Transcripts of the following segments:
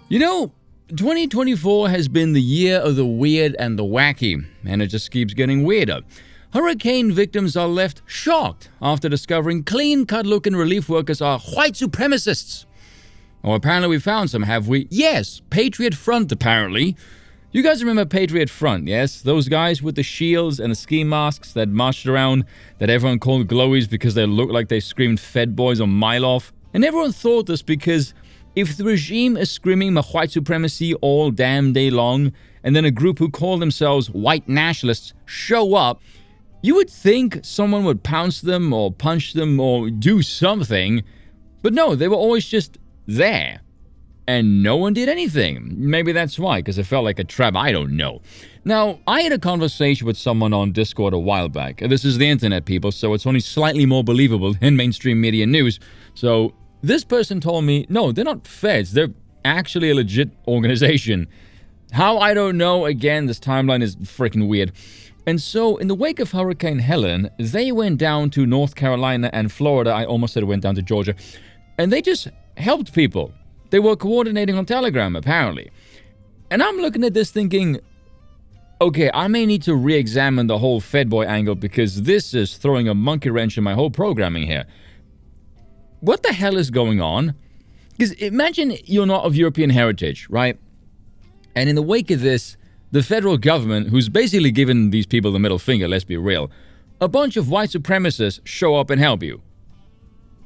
You know, 2024 has been the year of the weird and the wacky, and it just keeps getting weirder. Hurricane victims are left shocked after discovering clean-cut-looking relief workers are white supremacists. Oh, apparently we found some, have we? Yes, Patriot Front, apparently. You guys remember Patriot Front, yes? Those guys with the shields and the ski masks that marched around that everyone called glowies because they looked like they screamed Fed Boys a mile off? And everyone thought this because if the regime is screaming white supremacy all damn day long, and then a group who call themselves white nationalists show up, you would think someone would pounce them or punch them or do something. But no, they were always just there. And no one did anything. Maybe that's why, because it felt like a trap. I don't know. Now, I had a conversation with someone on Discord a while back. This is the internet, people, so it's only slightly more believable than mainstream media news. So this person told me, no, they're not feds. They're actually a legit organization. How, I don't know. Again, this timeline is freaking weird. And so, in the wake of Hurricane Helene, they went down to North Carolina and Florida. I almost said it went down to Georgia. And they just helped people. They were coordinating on Telegram, apparently. And I'm looking at this thinking, okay, I may need to re-examine the whole Fed Boy angle because this is throwing a monkey wrench in my whole programming here. What the hell is going on? Because imagine you're not of European heritage, right? And in the wake of this, the federal government, who's basically given these people the middle finger, let's be real, a bunch of white supremacists show up and help you.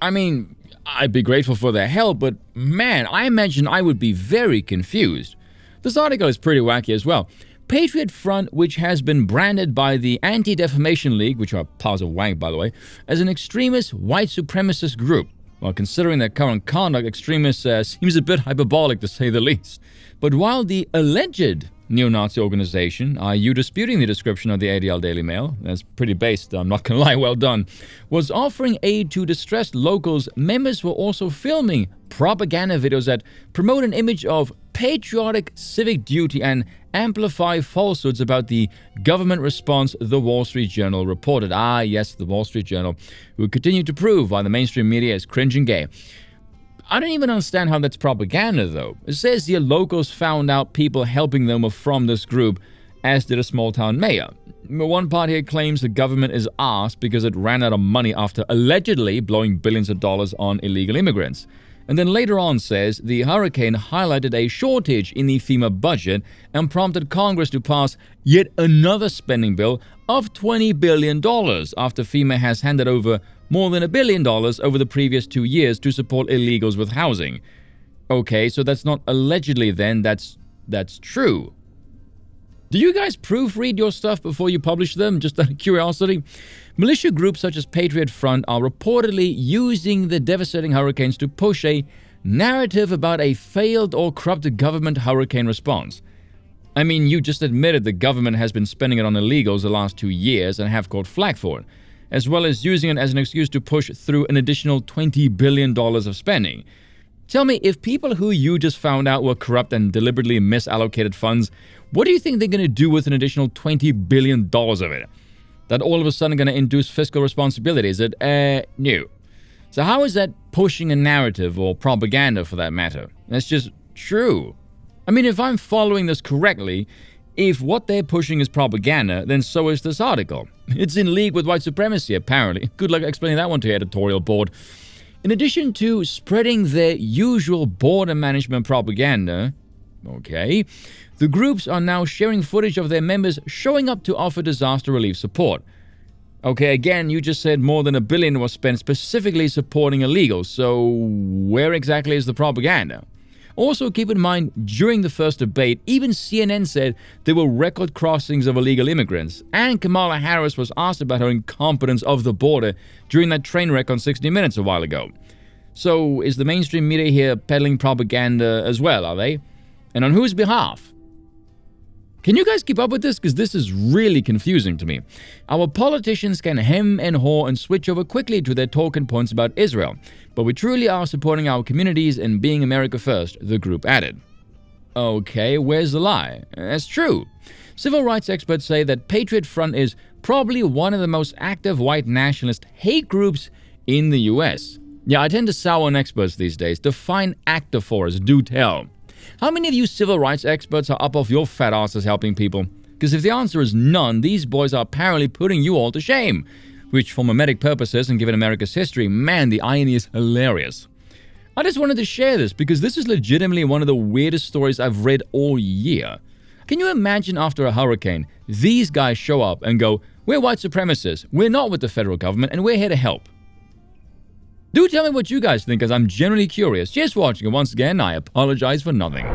I mean, I'd be grateful for their help, but man, I imagine I would be very confused. This article is pretty wacky as well. Patriot Front, which has been branded by the Anti-Defamation League, which are powers of wank, by the way, as an extremist white supremacist group. Well, considering their current conduct, extremists seems a bit hyperbolic to say the least. But while the alleged neo-Nazi organization, are you disputing the description of the ADL Daily Mail? That's pretty based, I'm not gonna lie, well done. Was offering aid to distressed locals, members were also filming propaganda videos that promote an image of patriotic civic duty and amplify falsehoods about the government response, the Wall Street Journal reported. Ah, yes, the Wall Street Journal, who continue to prove why the mainstream media is cringe and gay. I don't even understand how that's propaganda, though. It says the locals found out people helping them were from this group, as did a small-town mayor. One part here claims the government is arsed because it ran out of money after allegedly blowing billions of dollars on illegal immigrants. And then later on says the hurricane highlighted a shortage in the FEMA budget and prompted Congress to pass yet another spending bill of $20 billion after FEMA has handed over more than $1 billion over the previous 2 years to support illegals with housing. Okay, so that's not allegedly then, that's true. Do you guys proofread your stuff before you publish them, just out of curiosity? Militia groups such as Patriot Front are reportedly using the devastating hurricanes to push a narrative about a failed or corrupted government hurricane response. I mean, you just admitted the government has been spending it on illegals the last 2 years and have caught flack for it, as well as using it as an excuse to push through an additional $20 billion of spending. Tell me, if people who you just found out were corrupt and deliberately misallocated funds, what do you think they're going to do with an additional $20 billion of it? That all of a sudden going to induce fiscal responsibility? Is it, no. So how is that pushing a narrative or propaganda for that matter? That's just true. I mean, if I'm following this correctly, if what they're pushing is propaganda, then so is this article. It's in league with white supremacy, apparently. Good luck explaining that one to your editorial board. In addition to spreading their usual border management propaganda, okay, the groups are now sharing footage of their members showing up to offer disaster relief support. Okay, again, you just said more than $1 billion was spent specifically supporting illegals, so where exactly is the propaganda? Also, keep in mind, during the first debate, even CNN said there were record crossings of illegal immigrants, and Kamala Harris was asked about her incompetence of the border during that train wreck on 60 Minutes a while ago. So, is the mainstream media here peddling propaganda as well, are they? And on whose behalf? Can you guys keep up with this? Because this is really confusing to me. Our politicians can hem and haw and switch over quickly to their talking points about Israel, but we truly are supporting our communities and being America first, the group added. Okay, where's the lie? That's true. Civil rights experts say that Patriot Front is probably one of the most active white nationalist hate groups in the US. Yeah, I tend to sour on experts these days. Define active for us, do tell. How many of you civil rights experts are up off your fat asses helping people? Because if the answer is none, these boys are apparently putting you all to shame. Which, for mimetic purposes and given America's history, man, the irony is hilarious. I just wanted to share this because this is legitimately one of the weirdest stories I've read all year. Can you imagine after a hurricane, these guys show up and go, "We're white supremacists, we're not with the federal government, and we're here to help"? Do tell me what you guys think, as I'm genuinely curious. Cheers for watching, and once again, I apologize for nothing.